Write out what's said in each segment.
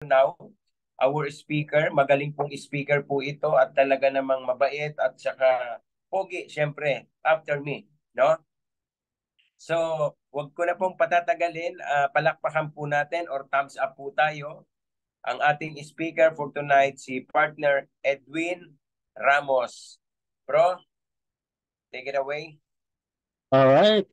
now our speaker. Magaling pong speaker po ito at talaga namang mabait at saka pogi, syempre, after me, no? So, wag ko na pong patatagalin. Palakpakan po natin or thumbs up po tayo. Ang ating speaker for tonight, si partner Edwin Ramos. Bro, take it away. All right.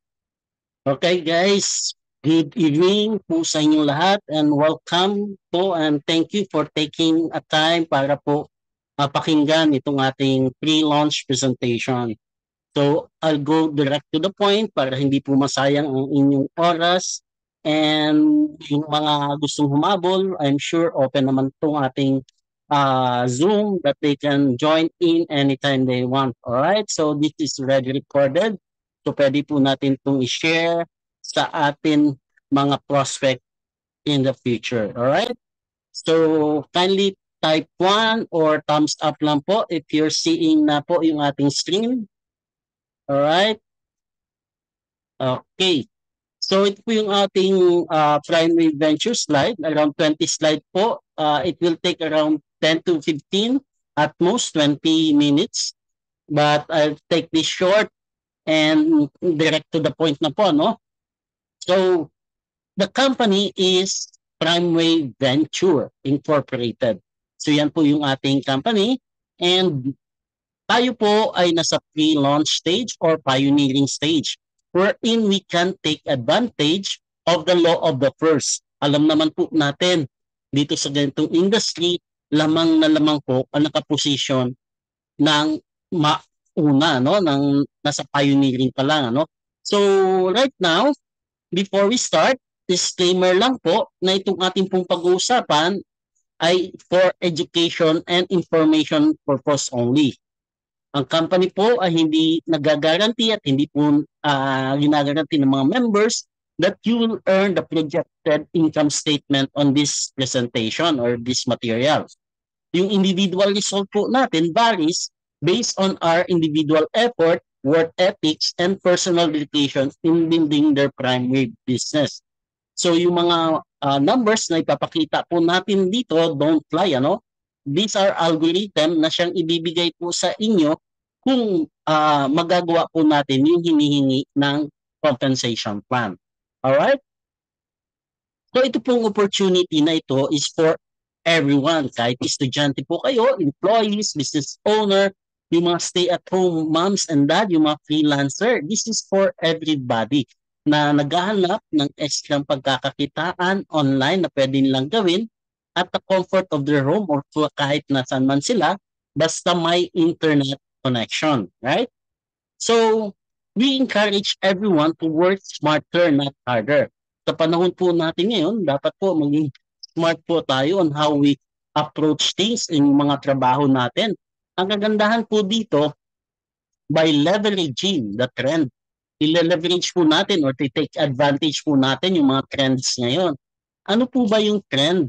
Okay, guys. Good evening po sa inyong lahat and welcome po and thank you for taking a time para po pakinggan itong ating pre-launch presentation. So, I'll go direct to the point para hindi po masayang ang inyong oras and yung mga gustong humabol, I'm sure open naman itong ating Zoom that they can join in anytime they want. All right? So, this is already recorded. So, pwede po natin itong i-share sa atin mga prospect in the future. All right? So, kindly type 1 or thumbs up lang po if you're seeing na po yung ating stream. All right? Okay. So, ito po yung ating primary venture slide. Around 20 slide po. It will take around 10 to 15, at most 20 minutes. But I'll take this short and direct to the point na po, no? So, the company is Primeway Venture Incorporated. So, yan po yung ating company. And tayo po ay nasa pre-launch stage or pioneering stage wherein we can take advantage of the law of the first. Alam naman po natin dito sa ganitong industry, lamang na lamang po ang nakaposisyon ng mauna, no? Ng nasa pioneering pa lang, ano? So, right now, before we start, disclaimer lang po na itong ating pong pag-uusapan ay for education and information purpose only. Ang company po ay hindi nagagaranti at hindi po ginagaranti ng mga members that you will earn the projected income statement on this presentation or this material. Yung individual result po natin varies based on our individual effort, work ethics, and personal dedication in building their primary business. So yung mga numbers na ipapakita po natin dito, don't lie, ano? These are algorithm na siyang ibibigay po sa inyo kung magagawa po natin yung hinihingi ng compensation plan. Alright? So ito pong opportunity na ito is for everyone. Kahit estudyante po kayo, employees, business owner, yung mga stay-at-home moms and dad, yung mga freelancer. This is for everybody na naghahanap ng extra pagkakakitaan online na pwede nilang gawin at the comfort of their home or kahit nasan man sila, basta may internet connection, right? So, we encourage everyone to work smarter, not harder. Sa panahon po natin ngayon, dapat po maging smart po tayo on how we approach things in mga trabaho natin. Ang kagandahan po dito, by leveraging the trend, i-leverage po natin or take advantage po natin yung mga trends ngayon. Ano po ba yung trend?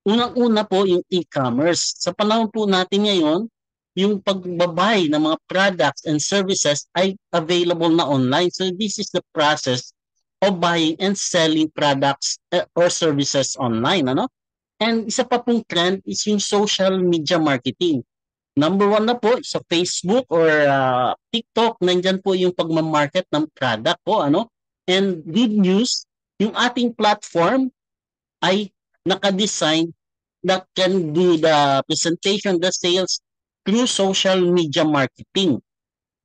Unang-una po yung e-commerce. Sa panahon po natin ngayon, yung pagbabay ng mga products and services ay available na online. So this is the process of buying and selling products or services online. Ano? And isa pa pong trend is yung social media marketing. Number one na po sa Facebook or TikTok, nandyan po yung pagmamarket ng product po. Ano? And good news, yung ating platform ay naka-design that can do the presentation, the sales through social media marketing.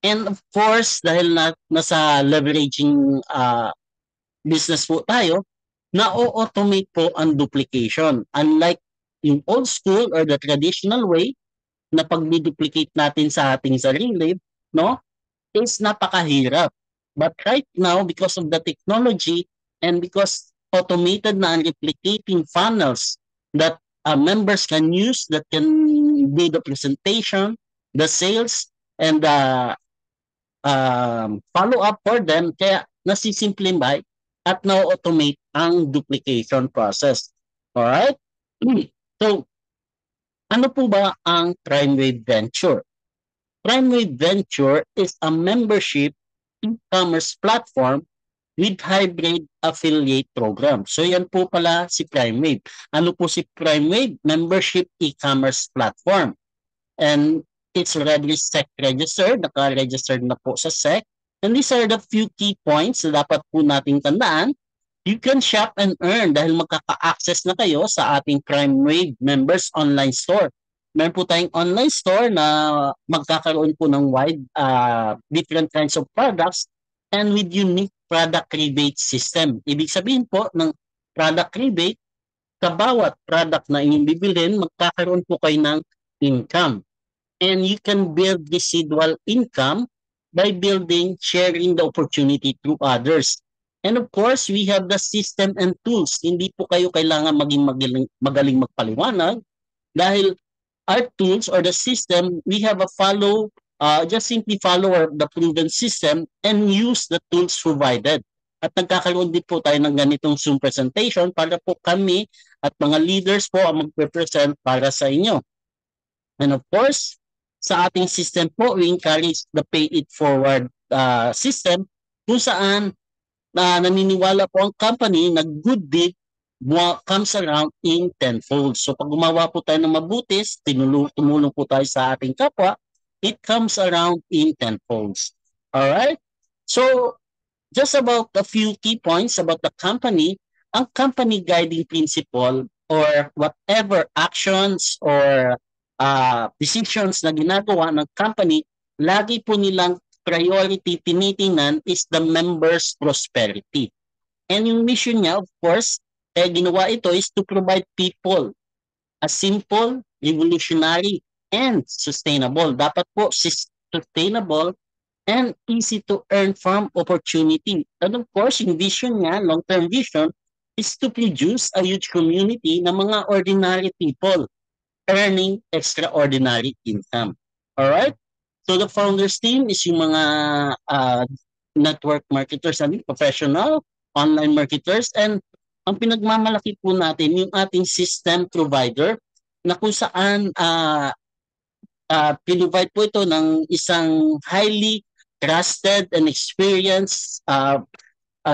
And of course, dahil nasa leveraging business po tayo, na-automate po ang duplication. Unlike yung old school or the traditional way na pag-duplicate natin sa ating sarili, no, is napakahirap. But right now, because of the technology and because automated na ang replicating funnels that members can use that can do the presentation, the sales, and the follow-up for them, kaya nasisimplify at na-automate ang duplication process. Alright? So, ano po ba ang Primeway Venture? Primeway Venture is a membership e-commerce platform with hybrid affiliate program. So yan po pala si PrimeWave. Ano po si PrimeWave? Membership e-commerce platform. And it's already SEC registered, naka-registered na po sa SEC. And these are the few key points na dapat po nating tandaan. You can shop and earn dahil magkaka-access na kayo sa ating PrimeWave members online store. Meron po tayong online store na magkakaroon po ng wide different kinds of products and with unique product rebate system. Ibig sabihin po ng product rebate, kabawat product na inyong bibilhin, magkakaroon po kayo ng income. And you can build residual income by sharing the opportunity through others. And of course, we have the system and tools. Hindi po kayo kailangan maging magaling magpaliwanag dahil our tools or the system, we have just simply follow the proven system and use the tools provided. At nagkakaroon din po tayo ng ganitong Zoom presentation para po kami at mga leaders po ang magpe-present para sa inyo. And of course, sa ating system po, we encourage the pay it forward system kung saan naniniwala po ang company na good deed comes around in tenfold. So pag gumawa po tayo ng mabutis, tumulong po tayo sa ating kapwa, it comes around in tenfolds. Alright? So just about a few key points about the company, ang company guiding principle or whatever actions or decisions na ginagawa ng company, lagi po nilang priority tinitingnan is the members' prosperity. And yung mission niya, of course, ginawa ito is to provide people a simple, revolutionary, and sustainable. Dapat po sustainable and easy to earn from opportunity. And of course, yung vision niya, long-term vision, is to produce a huge community ng mga ordinary people earning extraordinary income. Alright? So the founders team is yung mga network marketers, professional, online marketers, and ang pinagmamalaki po natin yung ating system provider na kung saan pinrovide po ito ng isang highly trusted and experienced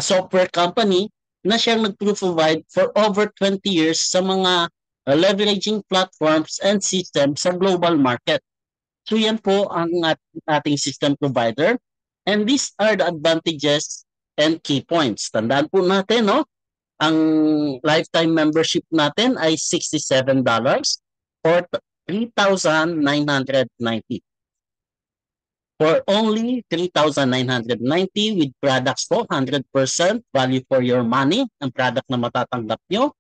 software company na siyang nag-provide for over 20 years sa mga leveraging platforms and systems sa global market. So yan po ang ating system provider. And these are the advantages and key points. Tandaan po natin, no? Ang lifetime membership natin ay $67 or 3,990. For only 3,990 with products po, 100% value for your money, ang product na matatanggap nyo.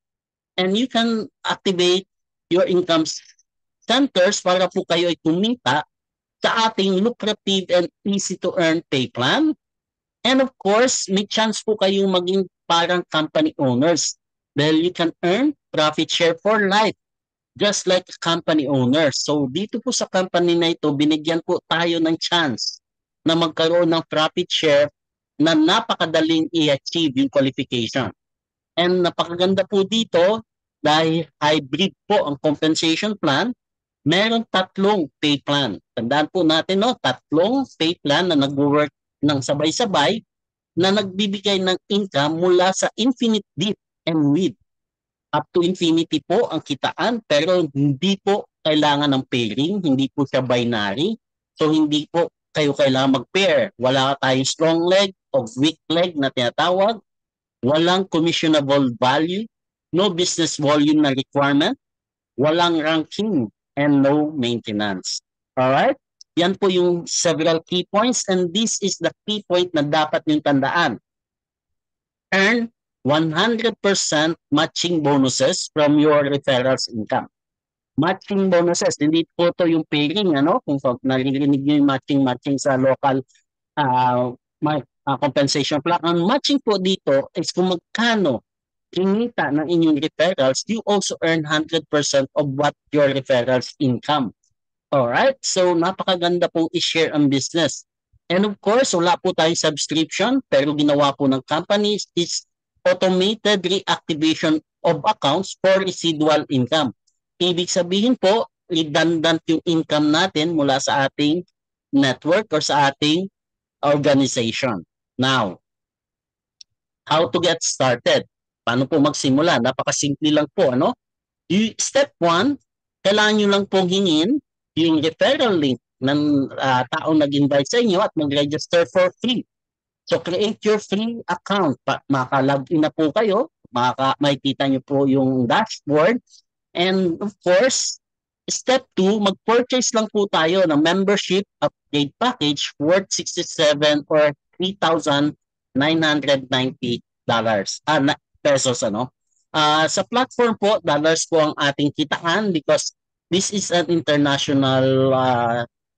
And you can activate your income centers para po kayo ay kumita sa ating lucrative and easy to earn pay plan. And of course, may chance po kayong maging parang company owners dahil you can earn profit share for life just like a company owner. So dito po sa company na ito, binigyan po tayo ng chance na magkaroon ng profit share na napakadaling i-achieve yung qualification. And napakaganda po dito dahil hybrid po ang compensation plan, meron 3 pay plan. Tandaan po natin, no, 3 pay plan na nag-work ng sabay-sabay na nagbibigay ng income mula sa infinite depth and width. Up to infinity po ang kitaan pero hindi po kailangan ng pairing, hindi po siya binary. So hindi po kayo kailangan mag-pair. Wala tayong strong leg o weak leg na tinatawag. Walang commissionable value, no business volume na requirement, walang ranking, and no maintenance. Alright? Yan po yung several key points and this is the key point na dapat yung tandaan. Earn 100% matching bonuses from your referrals income. Matching bonuses, hindi po ito yung pairing, ano? Kung naririnig nyo yung matching sa local compensation plan. Ang matching po dito is kung magkano kinita ng inyong referrals, you also earn 100% of what your referrals income. Alright? So, napakaganda pong i-share ang business. And of course, wala po tayong subscription, pero ginawa po ng companies is automated reactivation of accounts for residual income. Ibig sabihin po, redundant yung income natin mula sa ating network or sa ating organization. Now, how to get started. Paano po magsimula? Napakasimple lang po, ano? Step 1, kailangan nyo lang pong hingin yung referral link ng taong nag-invite sa inyo at mag-register for free. So create your free account. Maka-login na po kayo, makikita nyo po yung dashboard. And of course, step 2, mag-purchase lang po tayo ng membership upgrade package worth 67 or $3,990 pesos, ano. Sa platform po, dollars po ang ating kitaan because this is an international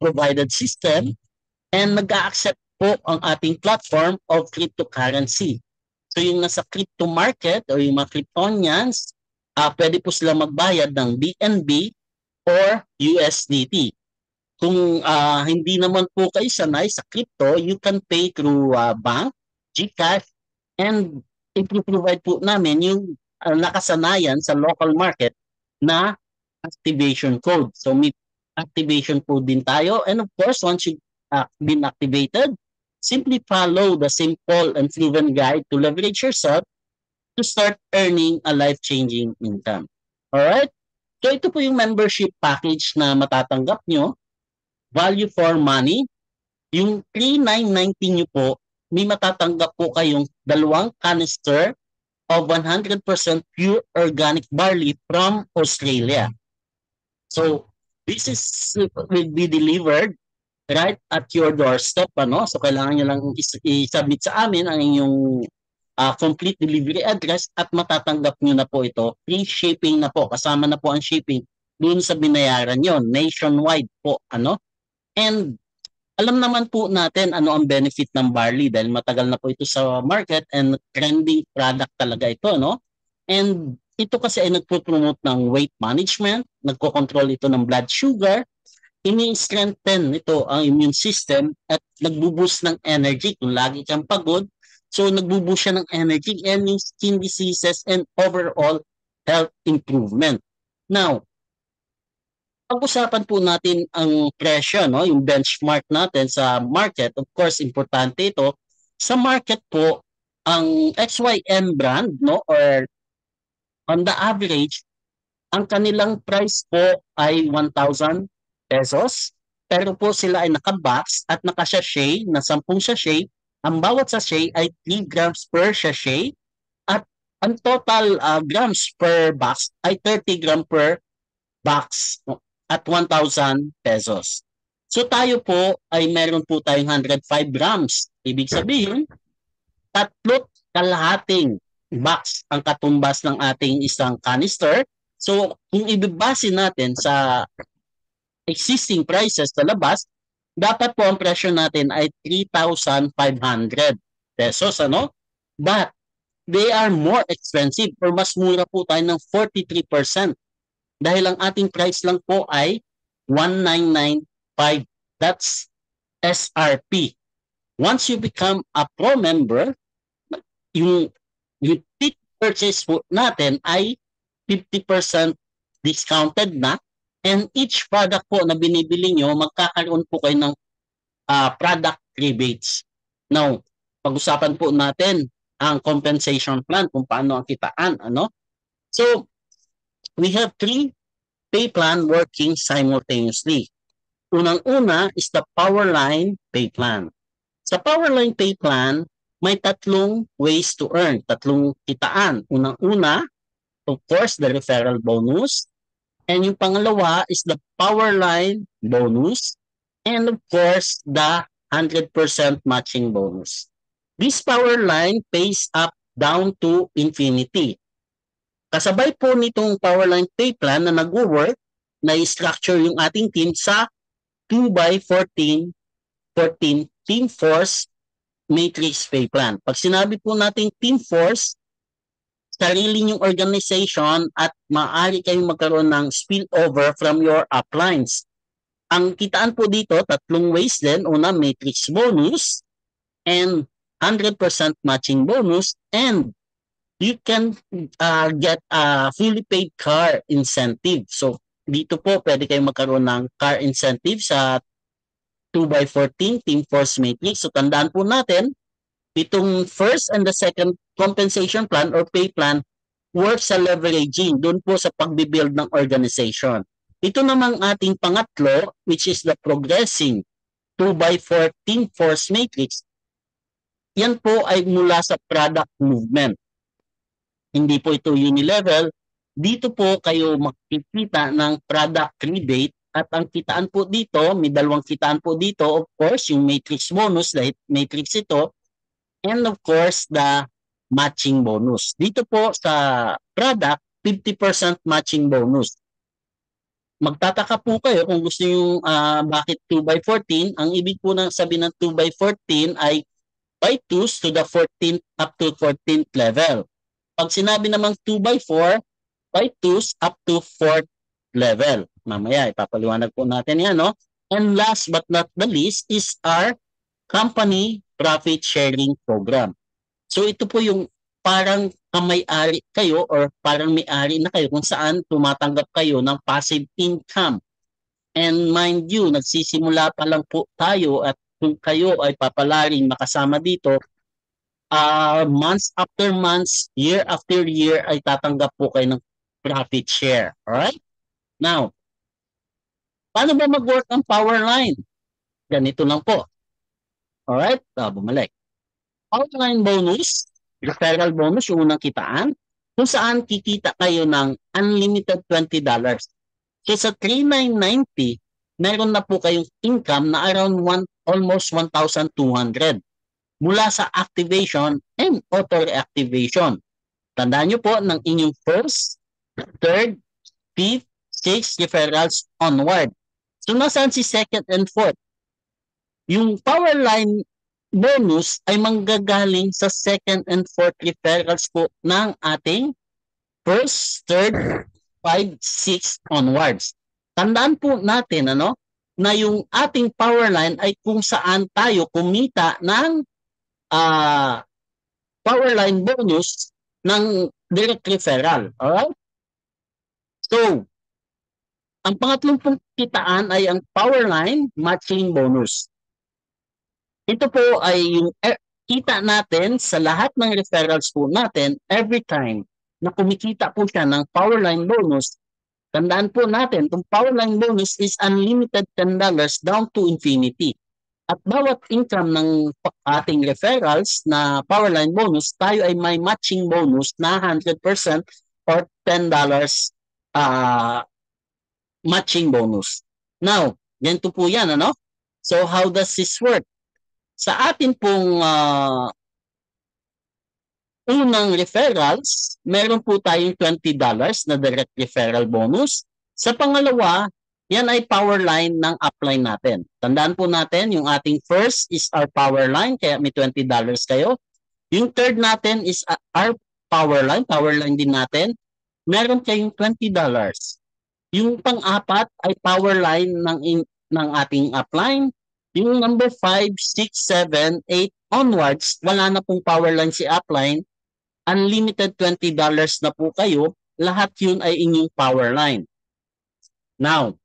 provided system and nag-accept po ang ating platform of cryptocurrency. So yung nasa crypto market o yung mga Kryptonians, pwede po sila magbayad ng BNB or USDT. Kung hindi naman po kayo sanay sa crypto, you can pay through bank, GCash, and i-provide po namin yung nakasanayan sa local market na activation code. So may activation code din tayo. And of course, once you've been activated, simply follow the simple and proven guide to leverage yourself to start earning a life-changing income. Alright? So ito po yung membership package na matatanggap nyo. Value for money. Yung 3,990 nyo po, may matatanggap po kayong 2 canister of 100% pure organic barley from Australia. So this will be delivered right at your doorstep, ano? So kailangan nyo lang i-submit sa amin ang inyong complete delivery address at matatanggap nyo na po ito. Free shipping na po, kasama na po ang shipping dun sa binayaran nyo. Nationwide po, ano? And alam naman po natin ano ang benefit ng barley dahil matagal na po ito sa market and trending product talaga ito, no? And ito kasi ay nagpo-promote ng weight management, nagko-control ito ng blood sugar, ini-strengthen ito ang immune system at nagbo-boost ng energy kung lagi kang pagod. So nagbo-boost siya ng energy and yung skin diseases and overall health improvement. Now, pag-usapan po natin ang presyo, no? Yung benchmark natin sa market. Of course, importante ito. Sa market po, ang XYM brand, no? Or on the average, ang kanilang price po ay 1,000 pesos. Pero po sila ay naka-box at naka-sachet na 10 sachet. Ang bawat sachet ay 3 grams per sachet. At ang total grams per box ay 30 gram per box at 1,000 pesos. So tayo po ay meron po tayong 105 grams. Ibig sabihin, 3 box ang katumbas ng ating isang canister. So kung ibibase natin sa existing prices sa labas, dapat po ang presyo natin ay 3,500 pesos, ano? But they are more expensive or mas mura po tayo ng 43%. Dahil ang ating price lang po ay 1,995. That's SRP. Once you become a pro member, yung peak purchase po natin ay 50% discounted na and each product po na binibili nyo, magkakaroon po kayo ng product rebates. Now, pag-usapan po natin ang compensation plan kung paano ang kitaan, ano? So, we have 3 pay plan working simultaneously. Unang-una is the Powerline pay plan. Sa Powerline pay plan, may 3 ways to earn, 3 kitaan. Unang-una, of course, the referral bonus. And yung pangalawa is the Powerline bonus. And of course, the 100% matching bonus. This Powerline pays up down to infinity. Kasabay po nitong Powerline pay plan na nag-work, na-structure yung ating team sa 2x14 Team Force Matrix Pay Plan. Pag sinabi po natin Team Force, sarili yung organization at maaari kayong magkaroon ng spillover from your uplines. Ang kitaan po dito, 3 ways din. Una, matrix bonus and 100% matching bonus and you can get a fully paid car incentive. So, dito po pwede kayong magkaroon ng car incentive sa 2x14 Team Force Matrix. So, tandaan po natin, Itong first and the second compensation plan or pay plan works sa leveraging, doon po sa pagbibuild ng organization. Ito namang ating pangatlo, which is the progressing 2 by 14 force matrix, yan po ay mula sa product movement. Hindi po ito unilevel. Dito po kayo makikita ng product rebate at ang kitaan po dito, may dalawang kitaan po dito, of course, yung matrix bonus, dahil matrix ito, and of course, the matching bonus. Dito po sa product, 50% matching bonus. Magtataka po kayo kung gusto nyo bakit 2 by 14. Ang ibig po ng sabi ng 2 by 14 ay by 2s to the 14th up to 14th level. Pag sinabi namang 2 by 4, by 2s up to 4th level. Mamaya, ipapaliwanag po natin yan, no? And last but not the least is our company profit sharing program. So ito po yung parang kamay-ari kayo or parang may-ari na kayo kung saan tumatanggap kayo ng passive income. And mind you, nagsisimula pa lang po tayo at kung kayo ay papalaring makasama dito, months after months, year after year ay tatanggap po kayo ng profit share. Alright? Now, paano ba mag-work ang power line? Ganito lang po. Alright? Bumalik. Power line bonus, referral bonus, yung unang kitaan, kung saan kikita kayo ng unlimited $20. So sa 3,990, meron na po kayong income na around almost 1,200 mula sa activation and auto reactivation. Tandaan nyo po ng inyong first, third, fifth, sixth referrals onward. So nasaan si second and fourth? Yung power line bonus ay manggagaling sa second and fourth referrals po ng ating first, third, 5, 6 onwards. Tandaan po natin na yung ating power line ay kung saan tayo kumita ng power line bonus ng direct referral. Alright? So, ang pangatlong pong kitaan ay ang power line matching bonus. Ito po ay yung kita natin sa lahat ng referrals po natin every time na kumikita po siya ng power line bonus. Tandaan po natin, itong power line bonus is unlimited $10 down to infinity. At bawat income ng ating referrals na power line bonus, tayo ay may matching bonus na 100% or $10 matching bonus. Now, ganito po yan, So, how does this work? Sa atin pong unang referrals, meron po tayong $20 na direct referral bonus. Sa pangalawa, yan ay power line ng upline natin. Tandaan po natin, yung ating first is our power line, kaya may $20 kayo. Yung third natin is our power line din natin. Meron kayong $20. Yung pang-apat ay power line ng ating upline. Yung number 5, 6, 7, 8 onwards, wala na pong power line si upline. Unlimited $20 na po kayo. Lahat yun ay inyong power line. Now,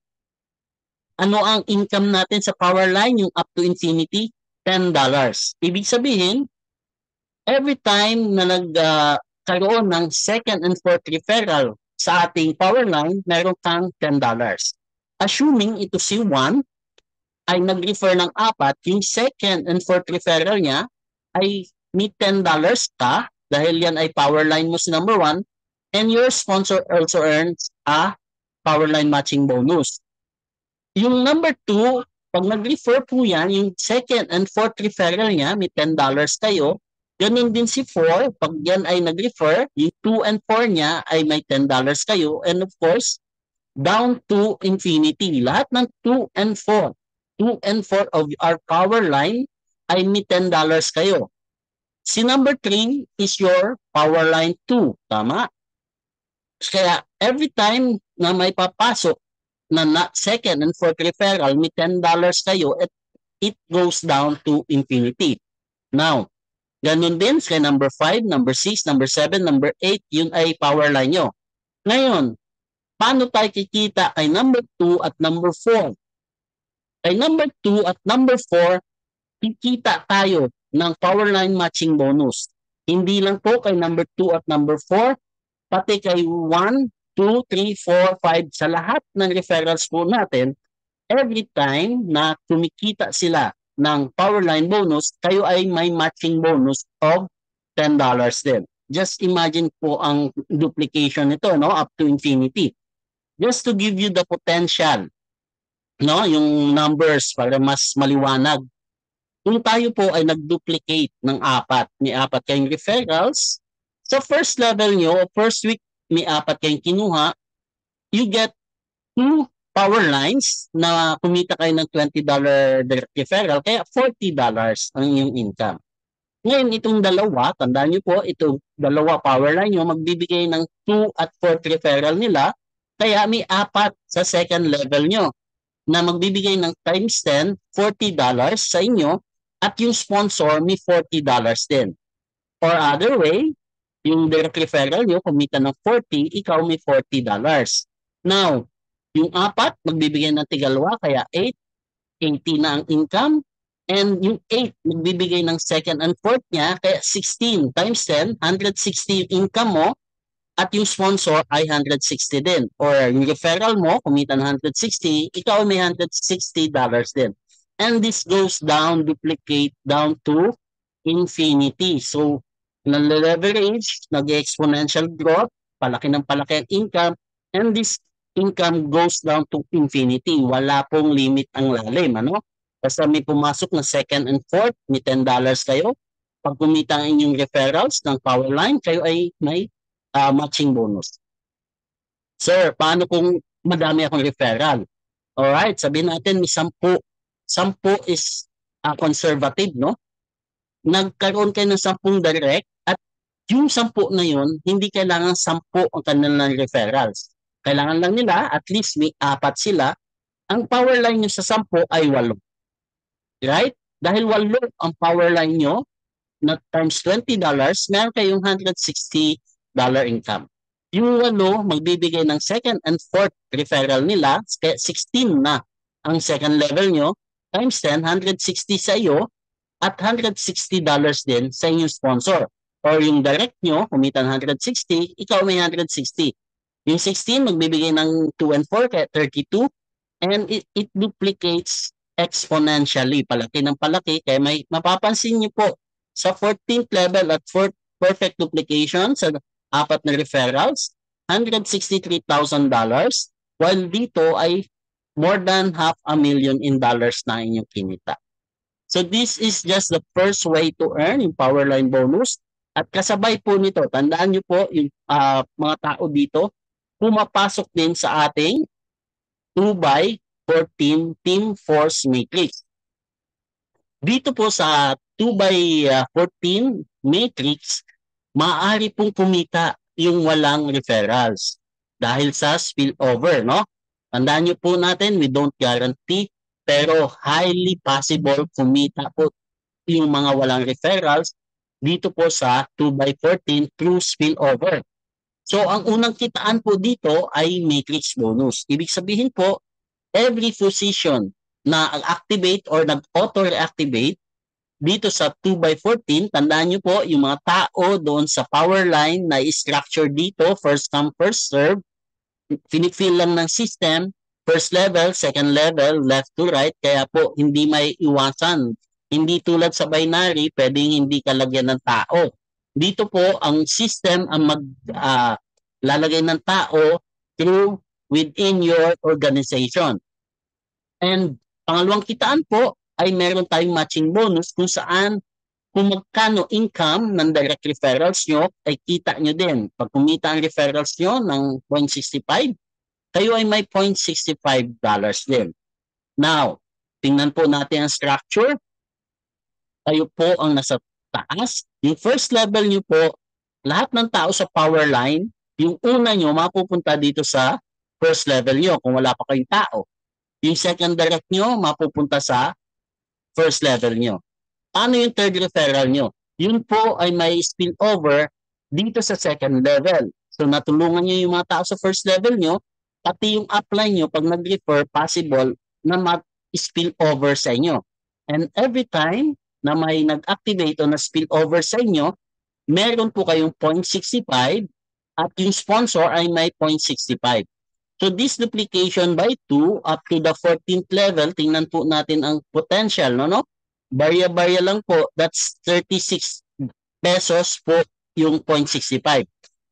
ano ang income natin sa power line? Yung up to infinity, $10. Ibig sabihin, every time na nagkaroon ng second and fourth referral sa ating power line, meron kang $10. Assuming ito si 1 ay nag-refer ng 4, yung second and fourth referral niya ay may $10 ka dahil yan ay power line mo si number 1 and your sponsor also earns a power line matching bonus. Yung number 2, pag nag-refer po yan, yung second and fourth referral niya, may $10 kayo. Ganun din si 4, pag yan ay nag-refer, yung 2 and 4 niya ay may $10 kayo. And of course, down to infinity. Lahat ng 2 and 4. 2 and 4 of our power line ay may $10 kayo. Si number 3 is your power line 2. Tama? Kaya every time na may papasok na second and fourth referral, may $10 kayo, it goes down to infinity. Now, ganun din kay number 5, number 6, number 7, number 8, yun ay power line nyo. Ngayon, paano tayo kikita kay number 2 at number 4? Kay number 2 at number 4, kikita tayo ng Powerline Matching Bonus. Hindi lang po kay number 2 at number 4, pati kay 1, 2, 3, 4, 5, sa lahat ng referrals po natin, every time na kumikita sila ng Powerline bonus, kayo ay may matching bonus of $10 din. Just imagine po ang duplication nito, no, up to infinity. Just to give you the potential, no, yung numbers para mas maliwanag. Kung tayo po ay nag-duplicate ng may apat kayong referrals, sa first level nyo, first week, may apat kayong kinuha, you get 2 power lines na kumita kayo ng $20 direct referral, kaya $40 ang inyong income. Ngayon, itong dalawa, tandaan nyo po, itong dalawa power line nyo, magbibigay ng 2 at 4 referral nila, kaya may apat sa second level nyo na magbibigay ng times 10, $40 sa inyo, at yung sponsor may $40 din. Or other way, yung direct referral nyo, kumita ng 40, ikaw may $40. Now, yung apat, magbibigay ng tigalawa, kaya 8, 80 na ang income. And yung 8, magbibigay ng second and fourth niya, kaya 16 times 10, 160 yung income mo, at yung sponsor ay 160 din. Or yung referral mo, kumita ng 160, ikaw may $160 din. And this goes down, duplicate down to infinity. So, nag-leverage, nag-exponential growth, palaki ng palaki ang income, and this income goes down to infinity. Wala pong limit ang lalim, ano? Basta may pumasok na second and fourth, may $10 kayo. Pag kumita ang inyong referrals ng Powerline, kayo ay may matching bonus. Sir, paano kung madami akong referral? Alright, sabihin natin may 10. 10 is conservative, no? Nagkaroon kayo ng 10 direct at yung 10 na yun, hindi kailangan 10 ang kanilang referrals. Kailangan lang nila, at least may 4 sila. Ang power line nyo sa 10 ay 8. Right? Dahil 8 ang power line nyo, na times $20, meron kayong $160 income. Yung 8, magbibigay ng second and fourth referral nila, kaya 16 na ang second level nyo, times 10, 160 sa iyo, at $160 din sa inyong sponsor. Or yung direct nyo, kumita ng 160, ikaw may 160. Yung 16, magbibigay ng 2 and 4, kaya 32. And it duplicates exponentially, palaki ng palaki. Kaya may mapapansin nyo po, sa 14th level at perfect duplication, sa 4 na referrals, $163,000, while dito ay more than $500,000 in dollars na inyong kinita. So this is just the first way to earn yung Powerline bonus. At kasabay po nito, tandaan nyo po yung mga tao dito, pumapasok din sa ating 2x14 Team Force Matrix. Dito po sa 2x14 Matrix, maaari pong kumita yung walang referrals dahil sa spillover, no? Tandaan nyo po natin, we don't guarantee, pero highly possible kumita po yung mga walang referrals dito po sa 2x14 through spillover. So, ang unang kitaan po dito ay matrix bonus. Ibig sabihin po, every position na activate or nag-auto-reactivate dito sa 2x14, tandaan nyo po, yung mga tao doon sa power line na structure dito, first come, first serve, finifill lang ng system, first level, second level, left to right, kaya po hindi may iwasan. Hindi tulad sa binary, pwedeng hindi kalagyan ng tao. Dito po, ang system ang maglalagay ng tao through within your organization. And pangalawang kitaan po ay meron tayong matching bonus kung saan kung magkano income ng direct referrals nyo, ay kita nyo din. Pag kumita ang referrals nyo ng 0.65, kayo ay may $0.65 din. Now, tingnan po natin ang structure. Kayo po ang nasa taas. Yung first level nyo po, lahat ng tao sa power line, yung una nyo mapupunta dito sa first level nyo kung wala pa kayong tao. Yung second direct nyo mapupunta sa first level nyo. Paano yung third referral nyo? Yun po ay may spillover dito sa second level. So natulungan nyo yung mga tao sa first level nyo, pati yung upline nyo, pag nag-refer, possible na mag-spill over sa inyo. And every time na may nag-activate o na-spill over sa inyo, meron po kayong 0.65 at yung sponsor ay may 0.65. So this duplication by 2 up to the 14th level, tingnan po natin ang potential, no? Barya-barya lang po, that's 36 pesos po yung 0.65.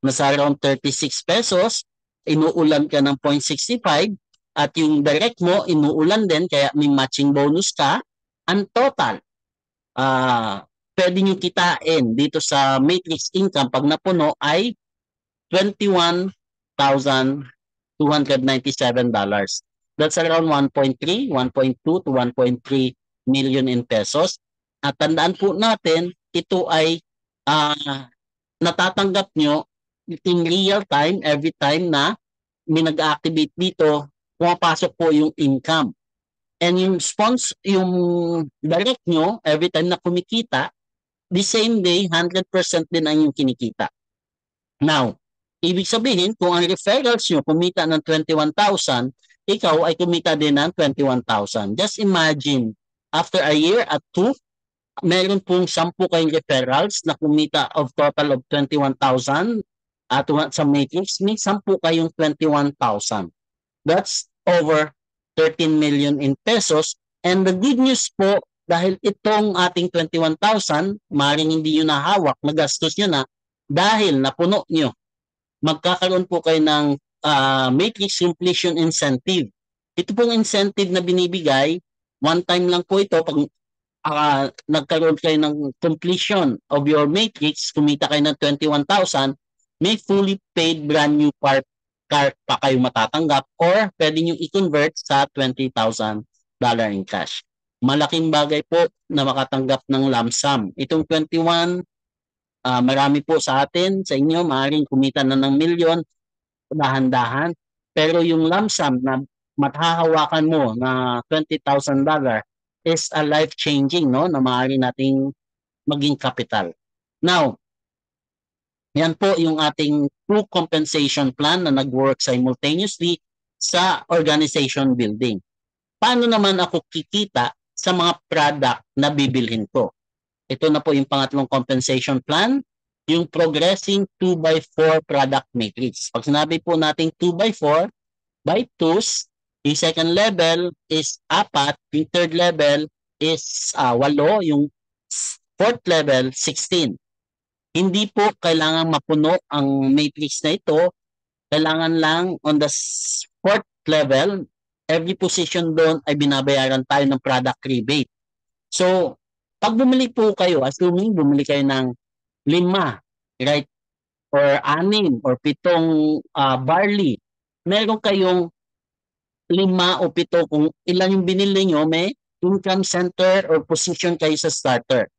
Nasa around 36 pesos, inuulan ka ng 0.65 at yung direct mo, inuulan din, kaya may matching bonus ka. Ang total, pwede nyo kitain dito sa matrix income pag napuno ay $21,297. That's around 1.3, 1.2 to 1.3 million in pesos. At tandaan po natin, ito ay natatanggap nyo in real time every time na may nag-activate dito, pumapasok po yung income. And yung yung direct nyo, every time na kumikita, the same day, 100% din ang yung kinikita. Now, ibig sabihin, kung ang referrals nyo kumita ng 21,000, ikaw ay kumita din ng 21,000. Just imagine, after a year at 2, meron pong 10 kayong referrals na kumita of total of 21,000 at sa matrix, may 10 kayong 21,000. That's over 13 million in pesos. And the good news po, dahil itong ating 21,000, maring hindi nyo nahawak, nagastos nyo na, dahil napuno nyo, magkakaroon po kayo ng matrix completion incentive. Ito pong incentive na binibigay, one time lang po ito, pag nagkaroon kayo ng completion of your matrix, kumita kayo ng 21,000, may fully paid brand new car pa kayo matatanggap or pwede nyo i-convert sa $20,000 in cash. Malaking bagay po na makatanggap ng lump sum. Itong 21, marami po sa atin, sa inyo, maaaring kumita na ng milyon, dahan-dahan. Pero yung lump sum na matahawakan mo na $20,000 is a life-changing, no, na maaari nating maging capital. Now, yan po yung ating two compensation plan na nag-work simultaneously sa organization building. Paano naman ako kikita sa mga product na bibilhin ko? Ito na po yung pangatlong compensation plan, yung progressing 2x4 product matrix. Pag sinabi po natin 2x4, by 2s, yung second level is 4, yung third level is 8, yung fourth level 16. Hindi po kailangan mapuno ang matrix na ito. Kailangan lang on the fourth level, every position doon ay binabayaran tayo ng product rebate. So, pag bumili po kayo, assuming bumili kayo ng 5, right? Or 6 or 7 barley, meron kayong 5 o 7 kung ilan yung binili nyo, may income center or position kayo sa starter.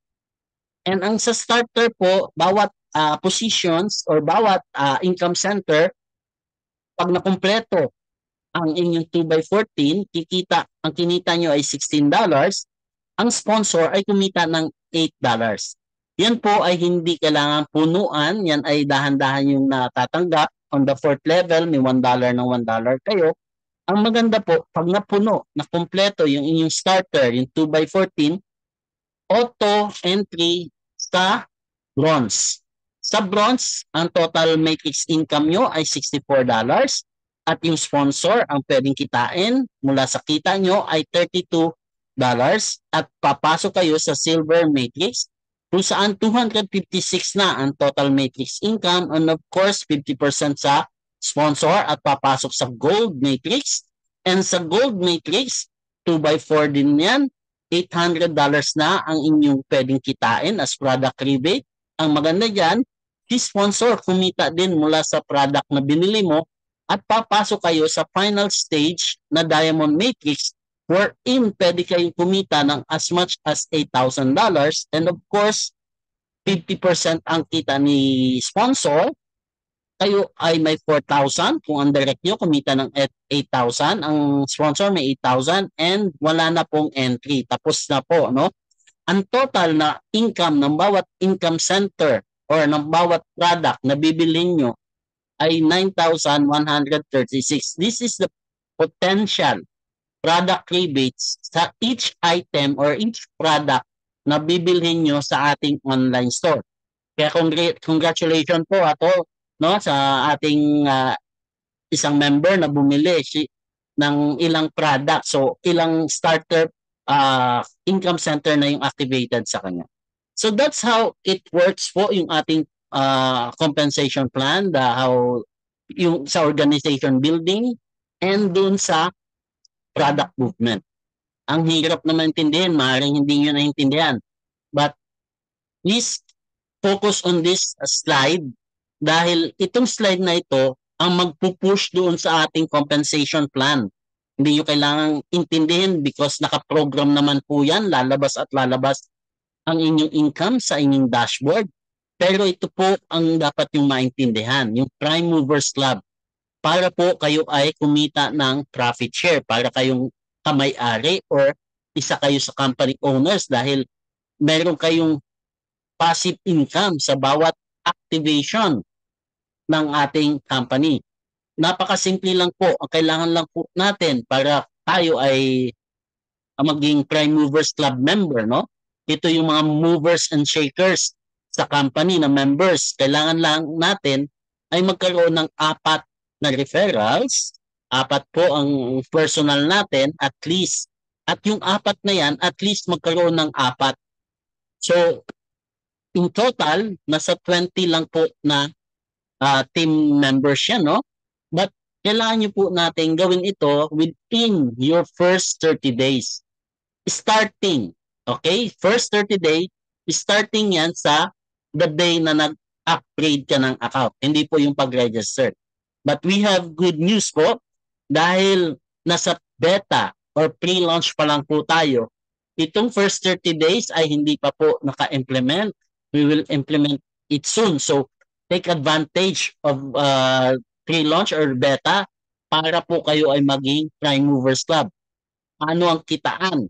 And ang sa starter po, bawat positions or bawat income center, pag nakumpleto ang inyong 2x14, ang kinita nyo ay $16, ang sponsor ay kumita ng $8. Yan po ay hindi kailangan punuan, yan ay dahan-dahan yung natatanggap. On the fourth level, may $1 ng $1 kayo. Ang maganda po, pag napuno, nakumpleto yung inyong starter, yung 2x14, auto entry sa bronze. Sa bronze, ang total matrix income nyo ay $64 at yung sponsor ang pwedeng kitain mula sa kita nyo ay $32 at papasok kayo sa silver matrix kung saan 256 na ang total matrix income and of course 50% sa sponsor at papasok sa gold matrix. And sa gold matrix, 2x4 din yan, $800 na ang inyong pwedeng kitain as product rebate. Ang maganda dyan, si sponsor kumita din mula sa product na binili mo at papasok kayo sa final stage na diamond matrix wherein pwede kayong kumita ng as much as $8,000 and of course 50% ang kita ni sponsor, kayo ay may 4,000 kung ang direct nyo kumita ng 8,000, ang sponsor may 8,000 and wala na pong entry, tapos na po, no? Ang total na income ng bawat income center or ng bawat product na bibilhin nyo ay 9,136. This is the potential product rebates sa each item or each product na bibilhin nyo sa ating online store. Kaya congratulations po ato, no, sa ating isang member na bumili ng ilang product. So ilang starter income center na yung activated sa kanya. So that's how it works po yung ating compensation plan, how yung sa organization building and dun sa product movement. Ang hirap na maintindihan, maaaring hindi nyo naintindihan. But please focus on this slide dahil itong slide na ito ang magpupush doon sa ating compensation plan. Hindi nyo kailangang intindihin because nakaprogram naman po yan, lalabas at lalabas ang inyong income sa inyong dashboard. Pero ito po ang dapat yung maintindihan, yung Prime Movers Club. Para po kayo ay kumita ng profit share, para kayong kamay-ari or isa kayo sa company owners dahil meron kayong passive income sa bawat activation ng ating company. Napakasimple lang po. Ang kailangan lang po natin para tayo ay maging Prime Movers Club member, no? Ito yung mga movers and shakers sa company na members. Kailangan lang natin ay magkaroon ng 4 na referrals, 4 po ang personal natin at least. At yung 4 na yan, at least magkaroon ng 4. So, in total, nasa 20 lang po na team members yan, no? But kailangan nyo po natin gawin ito within your first 30 days. Starting, okay? First 30 days, starting yan sa the day na nag-upgrade ka ng account. Hindi po yung pag-register. But we have good news po dahil nasa beta or pre-launch pa lang po tayo. Itong first 30 days ay hindi pa po naka-implement. We will implement it soon. So, take advantage of pre-launch or beta para po kayo ay maging Prime Movers Club. Ano ang kitaan?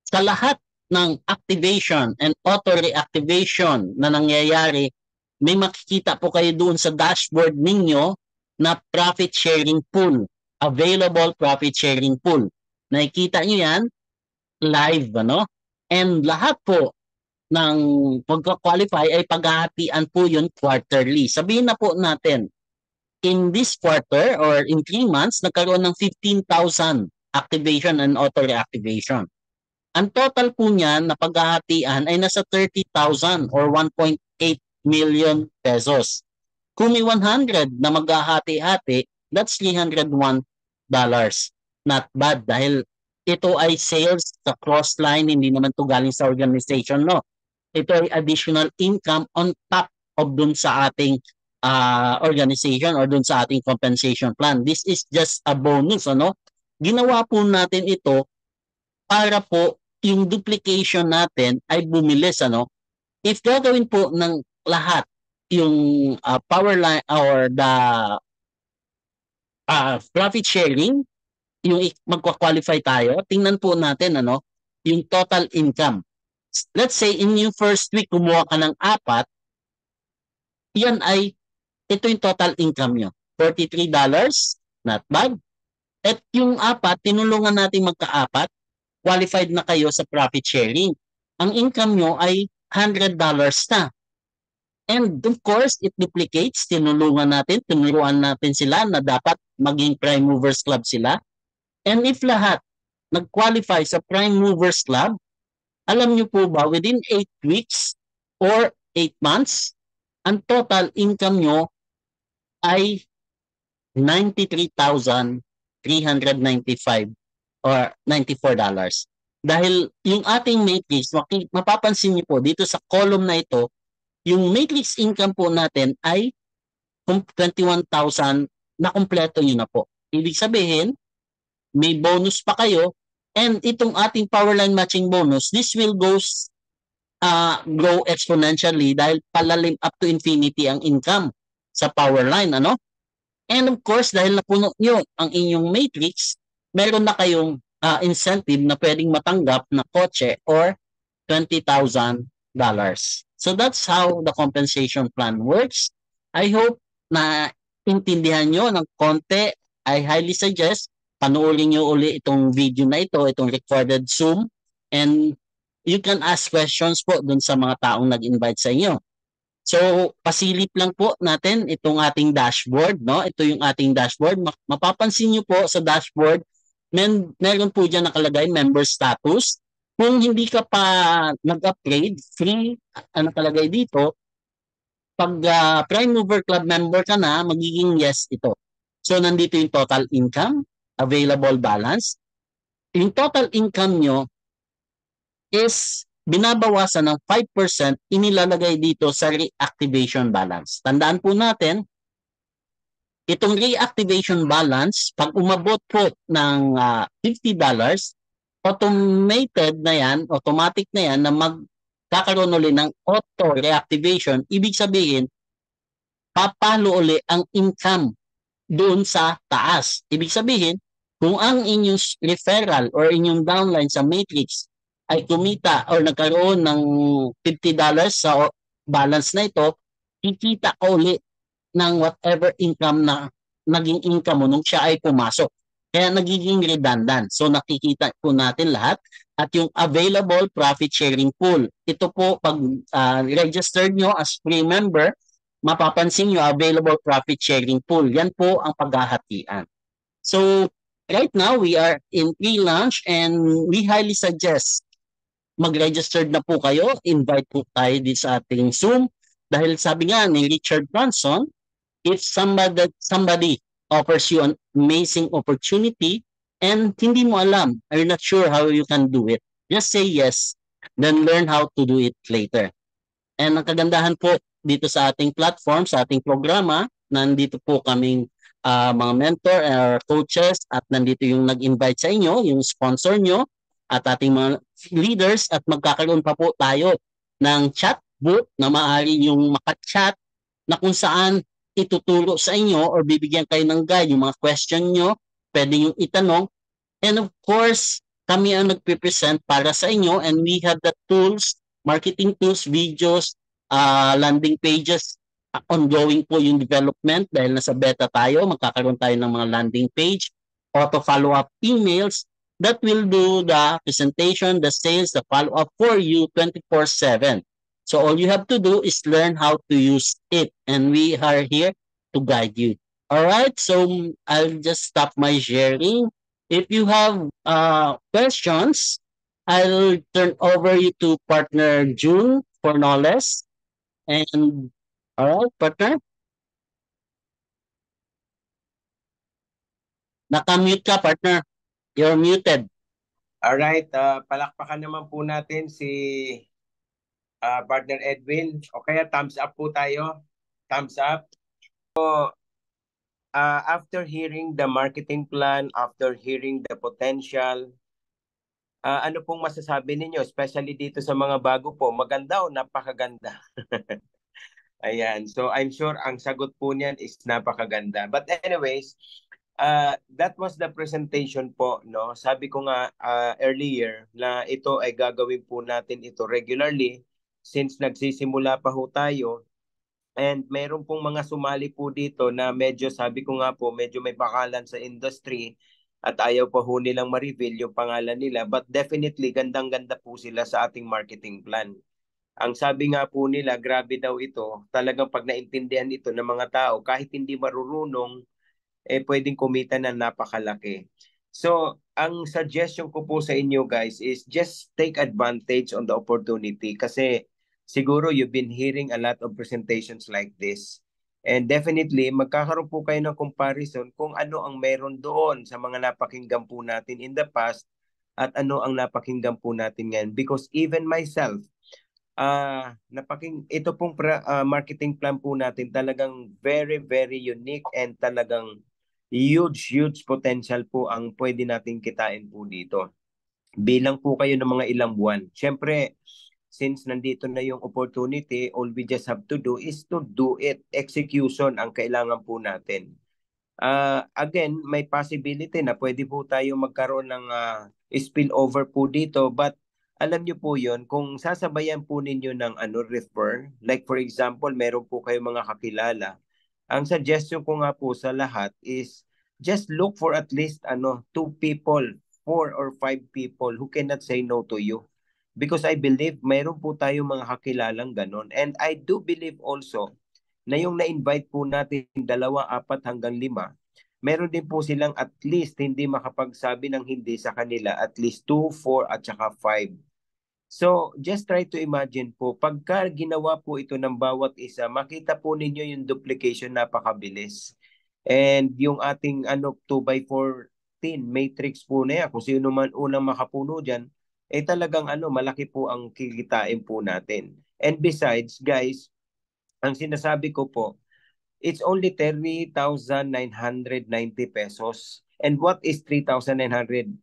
Sa lahat ng activation and auto-reactivation na nangyayari, may makikita po kayo doon sa dashboard ninyo na profit sharing pool, available profit sharing pool. Nakikita nyo yan, live, ano? And lahat po ng pagka-qualify ay paghahatian po yun quarterly. Sabihin na po natin, in this quarter or in 3 months, nagkaroon ng 15,000 activation and auto-reactivation. Ang total po niyan na paghahatian ay nasa 30,000 or 1.8 million pesos. Kung may 100 na maghahati-hati, that's $301. Not bad dahil ito ay sales sa cross-line, hindi naman to galing sa organization, no? Ito ay additional income on top of dun sa ating organization or dun sa ating compensation plan. This is just a bonus, ano? Ginawa po natin ito para po yung duplication natin ay bumilis, ano? If gagawin po ng lahat yung power line or the profit sharing, yung magkwa-qualify tayo, tingnan po natin, ano, yung total income. Let's say, in yung first week, kumuha ka ng 4, yan ay, ito yung total income nyo. $43, not bad. At yung 4, tinulungan natin magka-4, qualified na kayo sa profit sharing. Ang income nyo ay $100 na. And of course, it duplicates. Tinulungan natin, tinuruan natin sila na dapat maging Prime Movers Club sila. And if lahat nag-qualify sa Prime Movers Club, alam nyo po ba, within 8 weeks or 8 months, ang total income nyo ay $93,395 or $94. Dahil yung ating matrix, mapapansin niyo po dito sa column na ito, yung matrix income po natin ay 21,000 na kumpleto nyo na po. Ibig sabihin, may bonus pa kayo and itong ating Powerline Matching Bonus, this will grow exponentially dahil palalim up to infinity ang income sa Powerline, ano? And of course, dahil napuno nyo ang inyong matrix, meron na kayong incentive na pwedeng matanggap na kotse or $20,000. So that's how the compensation plan works. I hope na intindihan nyo ng konti. I highly suggest panoorin nyo uli itong video na ito, itong recorded Zoom, and you can ask questions po dun sa mga taong nag-invite sa inyo. So, pasilip lang po natin itong ating dashboard, no? Ito yung ating dashboard. Mapapansin niyo po sa dashboard, meron po diyan nakalagay member status. Kung hindi ka pa nag-upgrade, free ang nakalagay dito. Pag Prime Mover Club member ka na, magiging yes ito. So, nandito yung total income, available balance. Yung total income nyo is binabawasan ng 5%, inilalagay dito sa reactivation balance. Tandaan po natin, itong reactivation balance, pag umabot po ng $50, automated na yan, automatic na yan na magkakaroon ulit ng auto reactivation. Ibig sabihin, papalo ulit ang income doon sa taas. Ibig sabihin, kung ang inyong referral or inyong downline sa matrix ay kumita or nagkaroon ng $50 sa balance na ito, kikita ka ulit ng whatever income na naging income mo nung siya ay pumasok. Kaya nagiging redundant. So nakikita po natin lahat. At yung available profit sharing pool. Ito po pag registered nyo as free member, mapapansin nyo available profit sharing pool. Yan po ang paghahatian. So right now we are in pre-launch and we highly suggest mag-registered na po kayo. Invite po tayo din sa ating Zoom. Dahil sabi nga ni Richard Branson, if somebody offers you an amazing opportunity and hindi mo alam, are not sure how you can do it, just say yes, then learn how to do it later. And ang kagandahan po dito sa ating platform, sa ating programa, nandito po kaming mga mentor or coaches at nandito yung nag-invite sa inyo, yung sponsor nyo at ating mga leaders at magkakaroon pa po tayo ng chatbot na maaari yung makachat na kung saan ituturo sa inyo or bibigyan kayo ng guide, yung mga question nyo, pwede yung itanong. And of course, kami ang nagpipresent para sa inyo and we have the tools, marketing tools, videos, landing pages, ongoing po yung development dahil nasa beta tayo, magkakaroon tayo ng mga landing page, auto follow-up emails that will do the presentation, the sales, the follow-up for you 24/7. So all you have to do is learn how to use it and we are here to guide you. All right, so I'll just stop my sharing. If you have questions, I'll turn over you to partner June for knowledge. And all right, partner. Naka-mute ka, partner. You're muted. Alright, palakpakan naman po natin si partner Edwin. O kaya thumbs up po tayo. Thumbs up. So, after hearing the marketing plan, after hearing the potential, ano pong masasabi ninyo? Especially dito sa mga bago po. Maganda o napakaganda? Ayan. So I'm sure ang sagot po niyan is napakaganda. But anyways, that was the presentation po, no? Sabi ko nga earlier na ito ay gagawin po natin ito regularly since nagsisimula pa ho tayo. And meron pong mga sumali po dito na medyo, sabi ko nga po, medyo may bakalan sa industry at ayaw pa ho nilang ma-reveal yung pangalan nila. But definitely, gandang-ganda po sila sa ating marketing plan. Ang sabi nga po nila, grabe daw ito. Talagang pag naintindihan ito ng mga tao, kahit hindi marurunong, pwedeng kumita na napakalaki. So, ang suggestion ko po sa inyo guys is just take advantage on the opportunity kasi siguro you've been hearing a lot of presentations like this. And definitely, magkakaroon po kayo ng comparison kung ano ang meron doon sa mga napakinggan po natin in the past at ano ang napakinggan po natin ngayon. Because even myself, ito pong marketing plan po natin talagang very, very unique and talagang huge potential po ang pwede natin kitain po dito. Bilang po kayo ng mga ilang buwan. Siyempre, since nandito na yung opportunity, all we just have to do is to do it. Execution ang kailangan po natin. Again, may possibility na pwede po tayo magkaroon ng spillover po dito, but alam niyo po yon kung sasabayan po ninyo ng refer, like for example, meron po kayo mga kakilala. Ang suggestion ko nga po sa lahat is just look for at least 2 people, 4 or 5 people who cannot say no to you. Because I believe mayroon po tayong mga kakilalang ganon. And I do believe also na yung na-invite po natin 2, 4 hanggang 5, meron din po silang at least hindi makapagsabi ng hindi sa kanila, at least 2, 4 at saka 5. So, just try to imagine po, pagka ginawa po ito ng bawat isa, makita po ninyo yung duplication napakabilis. And yung ating 2x14 matrix po na yan, kung sino man unang makapuno dyan, talagang malaki po ang kikitain po natin. And besides, guys, ang sinasabi ko po, it's only 3,990 pesos. And what is 3,990?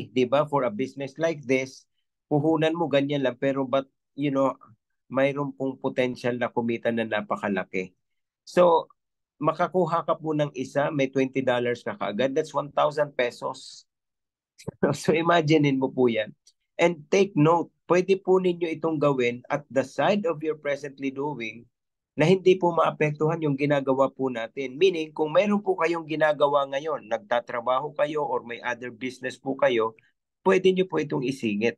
Diba? For a business like this, puhunan mo ganyan lang. Pero but, mayroon pong potential na kumita na napakalaki. So, makakuha ka po ng isa, may $20 ka kaagad. That's 1,000 pesos. So, imaginein mo po yan. And take note, pwede po ninyo itong gawin at the side of your presently doing na hindi po maapektuhan yung ginagawa po natin. Meaning, kung mayroon po kayong ginagawa ngayon, nagtatrabaho kayo or may other business po kayo, pwede nyo po itong isingit.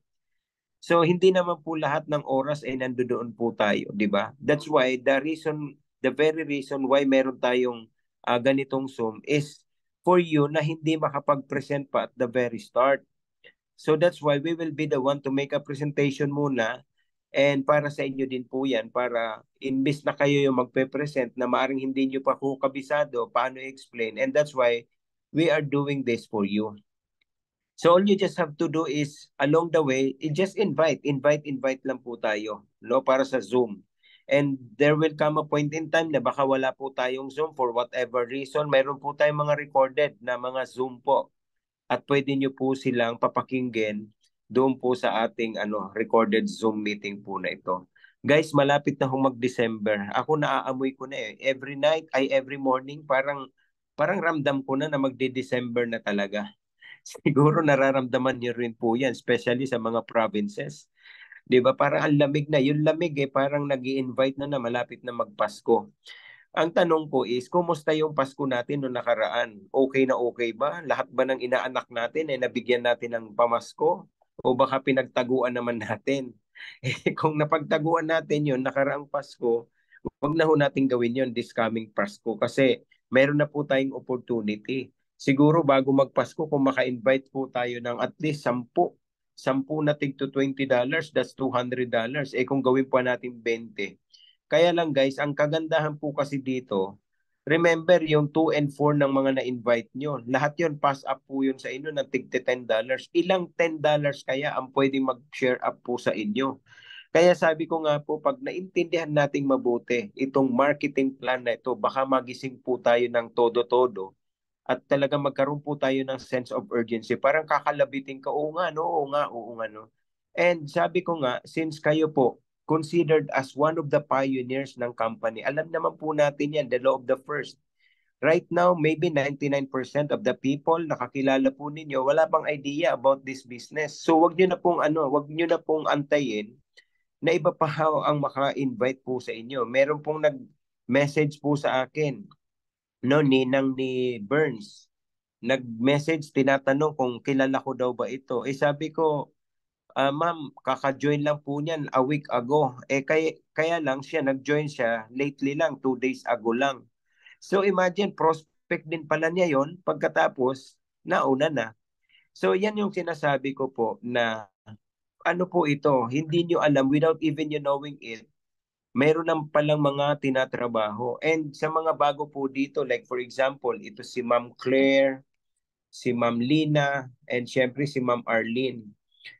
So, hindi naman po lahat ng oras ay nandoon po tayo, di ba? That's why the very reason why meron tayong ganitong Zoom is for you na hindi makapag-present pa at the very start. So that's why we will be the one to make a presentation muna, and para sa inyo din po yan, para imbis na kayo yung magpe-present na maaring hindi nyo pa po kabisado paano i-explain, and that's why we are doing this for you. So all you just have to do is along the way, just invite lang po tayo, no, para sa Zoom. And there will come a point in time na baka wala po tayong Zoom for whatever reason. Mayroon po tayong mga recorded na mga Zoom po. At pwede nyo po silang papakinggan doon po sa ating recorded Zoom meeting po na ito. Guys, malapit na hong mag-December. Ako naaamoy ko na eh. Every night, every morning, parang ramdam ko na magde-December na talaga. Siguro nararamdaman niyo rin po yan, especially sa mga provinces. 'Di ba? Parang ang lamig na. Yung lamig parang nag-i-invite na malapit na magpasko. Ang tanong ko is, kumusta yung Pasko natin noong nakaraan? Okay na okay ba? Lahat ba ng inaanak natin ay nabigyan natin ng pamasko? O baka pinagtaguan naman natin? Kung napagtaguan natin yun, nakaraang Pasko, wag na ho natin gawin yun this coming Pasko kasi meron na po tayong opportunity. Siguro bago magpasko, kung maka-invite po tayo ng at least 10 na tig to $20, that's $200. Kung gawin pa natin 20. Kaya lang guys, ang kagandahan po kasi dito, remember yung 2 and 4 ng mga na-invite nyo. Lahat yun, pass up po yun sa inyo ng tig $10. Ilang $10 kaya ang pwedeng mag-share up po sa inyo? Kaya sabi ko nga po, pag naintindihan nating mabuti itong marketing plan na ito, baka magising po tayo ng todo-todo at talagang magkaroon po tayo ng sense of urgency. Parang kakalabitin ka, oo nga, no, oo nga, oo nga, no. And sabi ko nga, since kayo po considered as one of the pioneers ng company, alam naman po natin yan, the law of the first. Right now, maybe 99% of the people nakakilala po ninyo, wala pang idea about this business. So wag niyo na pong wag niyo na pong antayin na iba pa ang maka-invite po sa inyo. Meron pong nag-message po sa akin, no, ninang ni Burns. Nag-message, tinatanong kung kilala ko daw ba ito. Sabi ko, ma'am, kaka-join lang po niyan a week ago. Kaya lang siya, nag-join siya lately lang, 2 days ago lang. So imagine, prospect din pala niya yon pagkatapos, nauna na. So yan yung sinasabi ko po na ano po ito, hindi nyo alam without even you knowing it, meron lang palang mga tinatrabaho. And sa mga bago po dito, like for example, ito si Ma'am Claire, si Ma'am Lina, and syempre si Ma'am Arlene.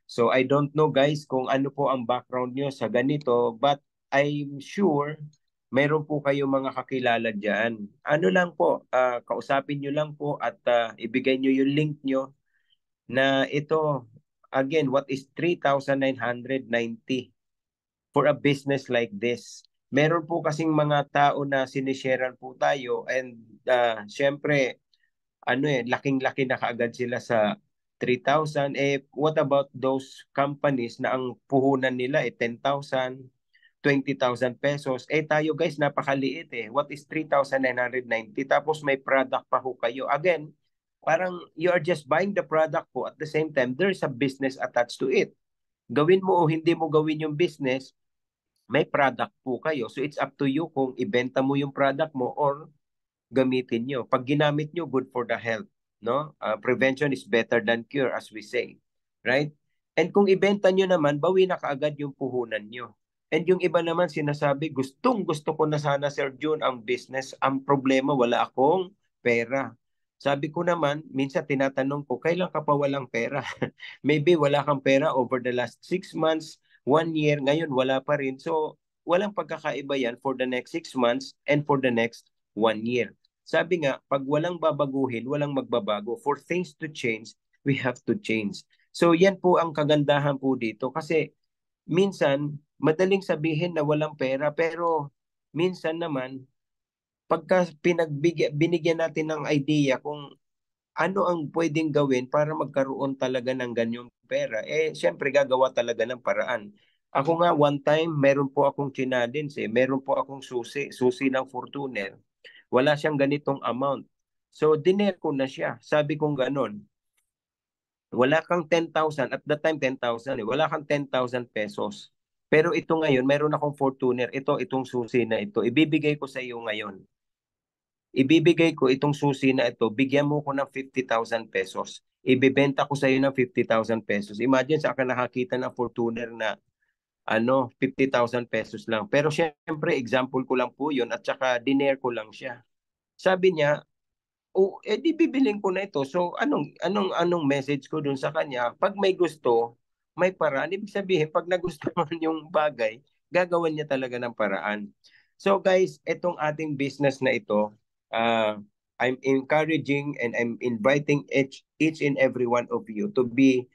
So I don't know guys kung ano po ang background nyo sa ganito, but I'm sure meron po kayo mga kakilala dyan. Ano lang po, kausapin nyo lang po at ibigay nyo yung link nyo na ito, again, what is 3,990 for a business like this? Meron po kasing mga tao na sinisharean po tayo, and syempre, laking-laki na kaagad sila sa 3,000. What about those companies na ang puhunan nila 10,000, 20,000 pesos? Tayo guys, napakaliit eh. What is 3,990? Tapos may product pa ho kayo. Again, parang you are just buying the product po. At the same time, there is a business attached to it. Gawin mo o hindi mo gawin yung business, may product po kayo. So it's up to you kung ibenta mo yung product mo or gamitin nyo. Pag ginamit nyo, good for the health. No? Prevention is better than cure, as we say. Right? And kung ibenta nyo naman, bawi na kaagad yung puhunan nyo. And yung iba naman sinasabi, gustong gusto ko na sana, Sir June, ang business. Ang problema, wala akong pera. Sabi ko naman, minsan tinatanong ko, kailan ka pa walang pera? Maybe wala kang pera over the last 6 months, 1 year, ngayon wala pa rin. So, walang pagkakaiba yan for the next 6 months and for the next 1 year. Sabi nga, pag walang babaguhin, walang magbabago. For things to change, we have to change. So, yan po ang kagandahan po dito. Kasi, minsan, madaling sabihin na walang pera, pero minsan naman, pagka binigyan natin ng idea kung ano ang pwedeng gawin para magkaroon talaga ng ganyong pera, eh, syempre gagawa talaga ng paraan. Ako nga, one time, meron po akong chinadins meron po akong susi ng Fortuner. Wala siyang ganitong amount. So, diner ko na siya. Sabi kong ganon, wala kang 10,000, at that time 10,000 wala kang 10,000 pesos. Pero ito ngayon, meron akong Fortuner. Itong susi na ito, ibibigay ko sa iyo ngayon. Ibibigay ko itong susi na ito, bigyan mo ko ng 50,000 pesos. Ibebenta ko sa iyo ng 50,000 pesos. Imagine sa akin nakakita ng Fortuner na 50,000 pesos lang. Pero syempre, example ko lang po yun at saka diner ko lang siya. Sabi niya, oh, di bibiling ko na ito. So anong message ko dun sa kanya? Pag may gusto, may paraan. Ibig sabihin, pag nagustuhan yung bagay, gagawan niya talaga ng paraan. So guys, itong ating business na ito, uh, I'm encouraging and I'm inviting each and every one of you to be,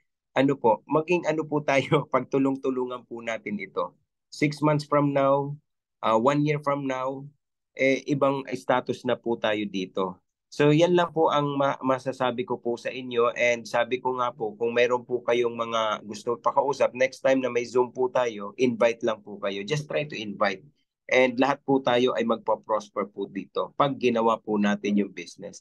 maging po tayo, pagtulong-tulungan po natin ito. 6 months from now, 1 year from now, ibang status na po tayo dito. So yan lang po ang masasabi ko po sa inyo, and sabi ko nga po, kung meron po kayong mga gusto pakausap, next time na may Zoom po tayo, invite lang po kayo. Just try to invite. And lahat po tayo ay magpa-prosper po dito pag ginawa po natin yung business.